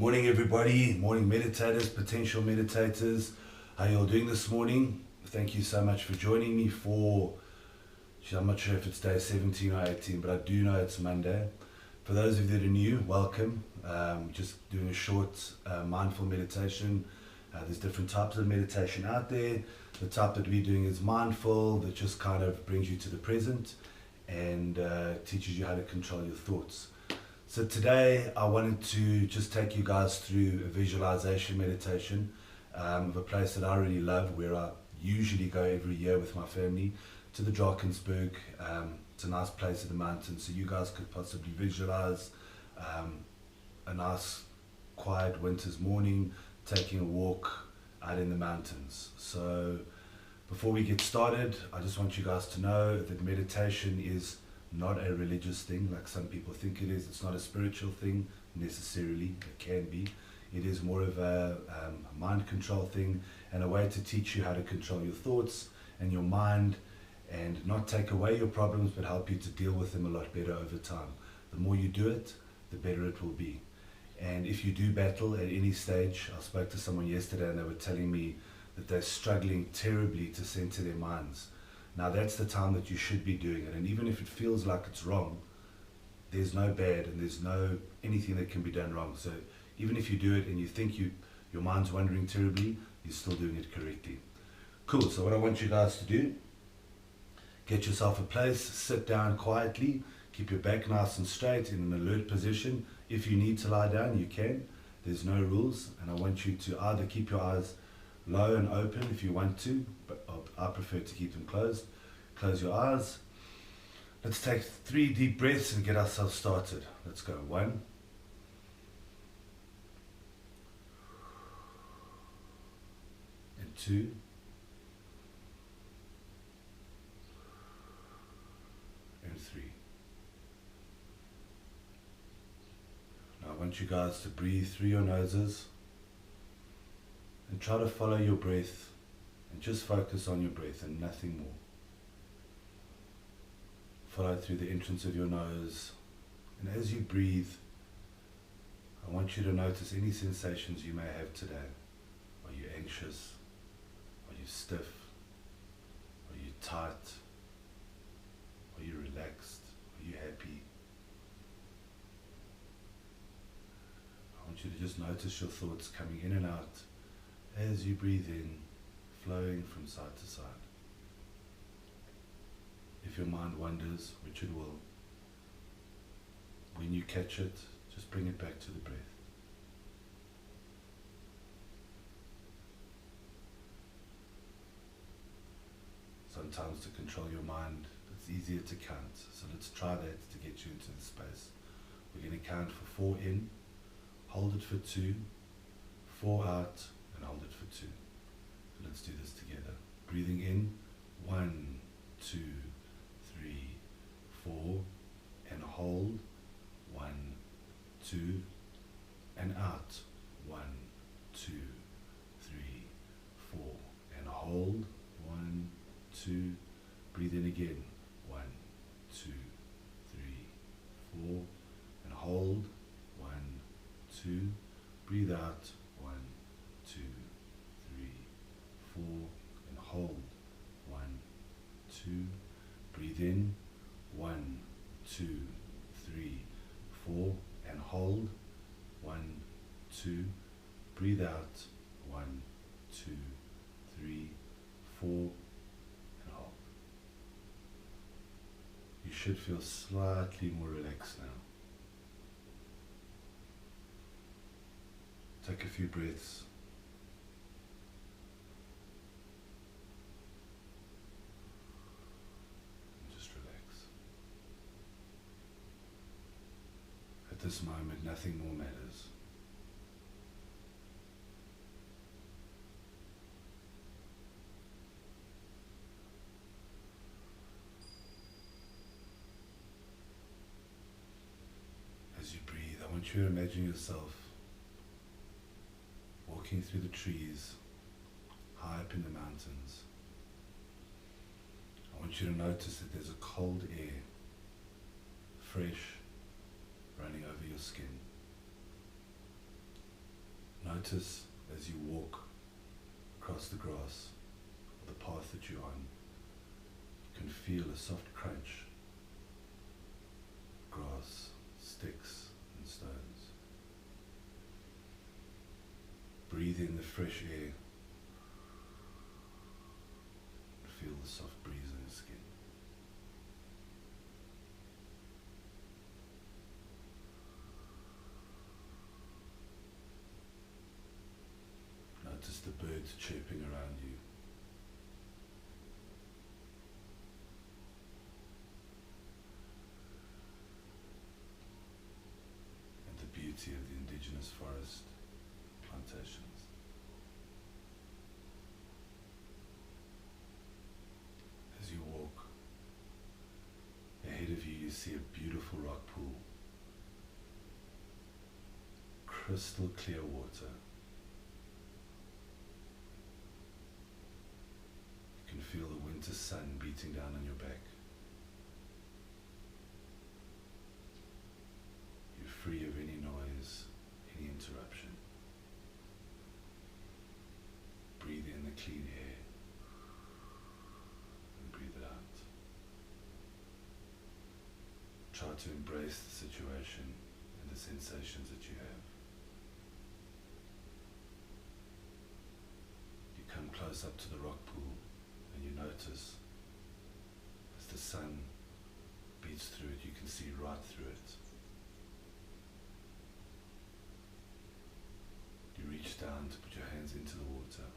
Morning everybody, morning meditators, potential meditators. How you all doing this morning? Thank you so much for joining me for, I'm not sure if it's day 17 or 18, but I do know it's Monday. For those of you that are new, welcome. Just doing a short mindful meditation. There's different types of meditation out there. The type that we're doing is mindful, that just kind of brings you to the present and teaches you how to control your thoughts. So today I wanted to just take you guys through a visualization meditation of a place that I really love, where I usually go every year with my family, to the Drakensberg. It's a nice place in the mountains, so you guys could possibly visualize a nice quiet winter's morning, taking a walk out in the mountains. So before we get started, I just want you guys to know that meditation is not a religious thing like some people think it is. It's not a spiritual thing necessarily. It can be. It is more of a mind control thing, and a way to teach you how to control your thoughts and your mind, and not take away your problems but help you to deal with them a lot better over time. The more you do it, the better it will be. And if you do battle at any stage, I spoke to someone yesterday and they were telling me that they're struggling terribly to center their minds. Now that's the time that you should be doing it, and even if it feels like it's wrong, there's no bad and there's no anything that can be done wrong. So even if you do it and you think your mind's wandering terribly, you're still doing it correctly. Cool, so what I want you guys to do, get yourself a place, sit down quietly, keep your back nice and straight in an alert position. If you need to lie down, you can. There's no rules, and I want you to either keep your eyes low and open if you want to, but I prefer to keep them closed. Close your eyes. Let's take 3 deep breaths and get ourselves started. Let's go. 1, and 2, and 3. Now I want you guys to breathe through your noses and try to follow your breath, and just focus on your breath and nothing more. Follow through the entrance of your nose, and as you breathe, I want you to notice any sensations you may have today. Are you anxious? Are you stiff? Are you tight? Are you relaxed? Are you happy? I want you to just notice your thoughts coming in and out as you breathe in, flowing from side to side. If your mind wanders, which it will, when you catch it, just bring it back to the breath. Sometimes to control your mind, it's easier to count. So let's try that to get you into the space. We're going to count for 4 in, hold it for 2, 4 out, and hold it for 2. So let's do this together. Breathing in, 1, 2, 3, 4, and hold, 1, 2, and out, 1, 2, 3, 4, and hold, 1, 2, breathe in again, 1, 2, 3, 4, and hold, 1, 2, breathe out, 1, 2, 3, 4, and hold, 1, 2, breathe in, 1, 2, 3, 4, and hold, 1, 2, breathe out, 1, 2, 3, 4, and hold. You should feel slightly more relaxed now. Take a few breaths. And just relax. At this moment, nothing more matters. As you breathe, I want you to imagine yourself walking through the trees, high up in the mountains. I want you to notice that there's a cold air, fresh, running over your skin. Notice as you walk across the grass, or the path that you're on, you can feel a soft crunch, grass, sticks and stones. Breathe in the fresh air. Feel the soft breeze on your skin. Notice the birds chirping around you. And the beauty of the indigenous forest plantations. As you walk, ahead of you, you see a beautiful rock pool. Crystal clear water. You can feel the winter sun beating down on your back. You're free of any noise, any interruption. Breathe in the clean air and breathe it out. Try to embrace the situation and the sensations that you have. You come close up to the rock pool and you notice as the sun beats through it, you can see right through it. You reach down to put your hands into the water.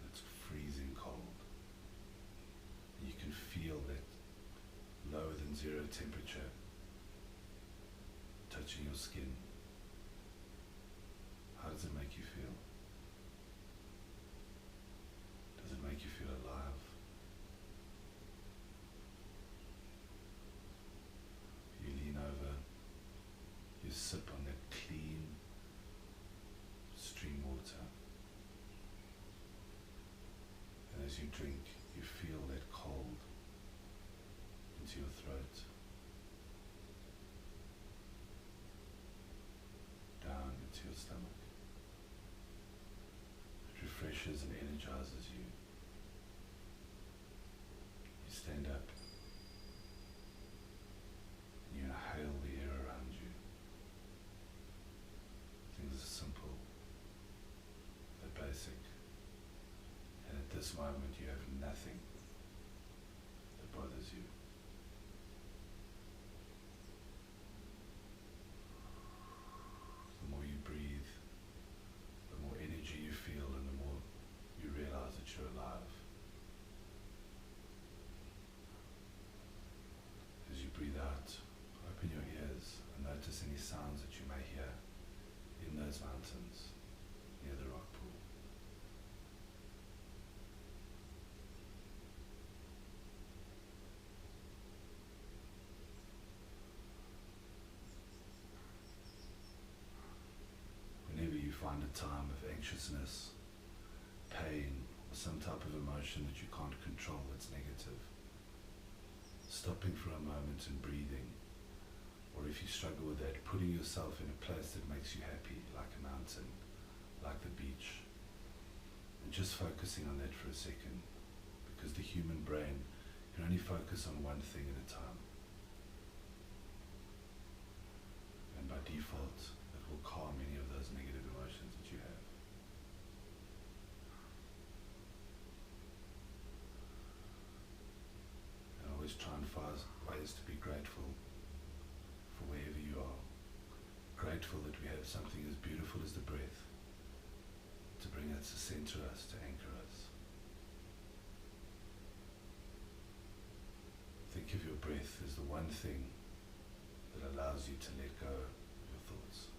It's freezing cold. You can feel that lower than zero temperature touching your skin. How does it make you feel? Does it make you feel alive? You lean over, you sip on that clean stream water. And as you drink, you feel that cold into your throat, down into your stomach. It refreshes and energizes you. You stand up and you inhale the air around you. Things are simple, they're basic, and at this moment you have nothing that bothers you. The more you breathe, the more energy you feel and the more you realize that you're alive. As you breathe out, open your ears and notice any sounds that you may hear in those mountains near the rock pool. Whenever you find a time of anxiousness, pain, or some type of emotion that you can't control that's negative, stopping for a moment and breathing, or if you struggle with that, putting yourself in a place that makes you happy, like a mountain, like the beach, and just focusing on that for a second, because the human brain can only focus on one thing at a time. And by default, it will calm any of those negative emotions that you have. And always try and find ways to be grateful for wherever you are. Grateful that we have something as beautiful as the breath to bring us, to center us, to anchor us. Think of your breath as the one thing that allows you to let go of your thoughts.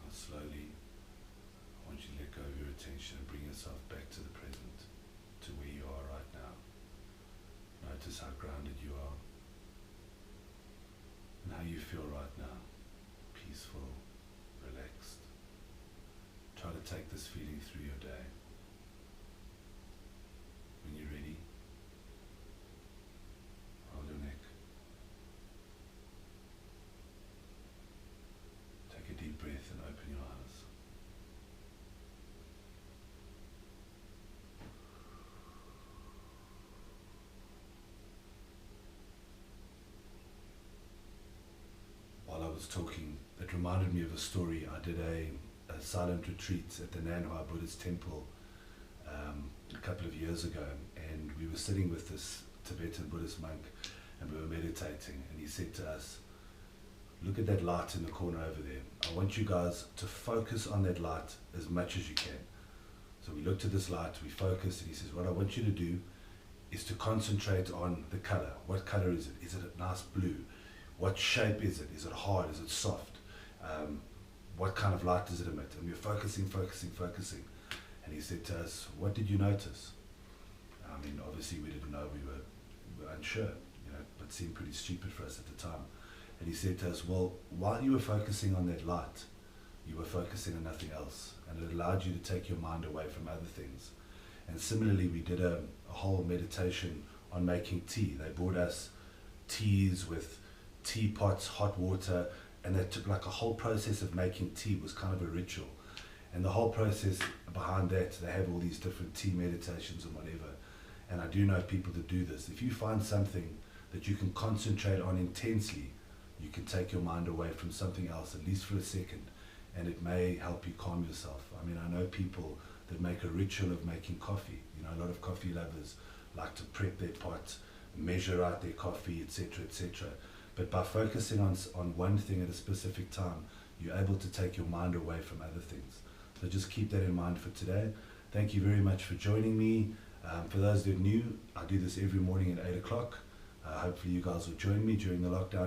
Now slowly, I want you to let go of your attention and bring yourself back to the present, to where you are right now. Notice how grounded you are and how you feel right now, peaceful, relaxed. Try to take this feeling through your day. eyes. While I was talking, it reminded me of a story. I did a silent retreat at the Nanhua Buddhist temple a couple of years ago, and we were sitting with this Tibetan Buddhist monk, and we were meditating, and he said to us, look at that light in the corner over there. I want you guys to focus on that light as much as you can. So we looked at this light, we focused, and he says, what I want you to do is to concentrate on the color. What color is it? Is it a nice blue? What shape is it? Is it hard? Is it soft? What kind of light does it emit? And we were focusing. And he said to us, what did you notice? I mean, obviously we didn't know, we were unsure, you know, but seemed pretty stupid for us at the time. And he said to us, well, while you were focusing on that light, you were focusing on nothing else, and it allowed you to take your mind away from other things. And similarly, we did a whole meditation on making tea. They brought us teas with teapots, hot water, and they took like a whole process of making tea was kind of a ritual. And the whole process behind that, they have all these different tea meditations and whatever. And I do know people that do this. If you find something that you can concentrate on intensely, you can take your mind away from something else, at least for a second, and it may help you calm yourself. I mean, I know people that make a ritual of making coffee. You know, a lot of coffee lovers like to prep their pot, measure out their coffee, etc., etc. But by focusing on one thing at a specific time, you're able to take your mind away from other things. So just keep that in mind for today. Thank you very much for joining me. For those that are new, I do this every morning at 8 o'clock. Hopefully you guys will join me during the lockdown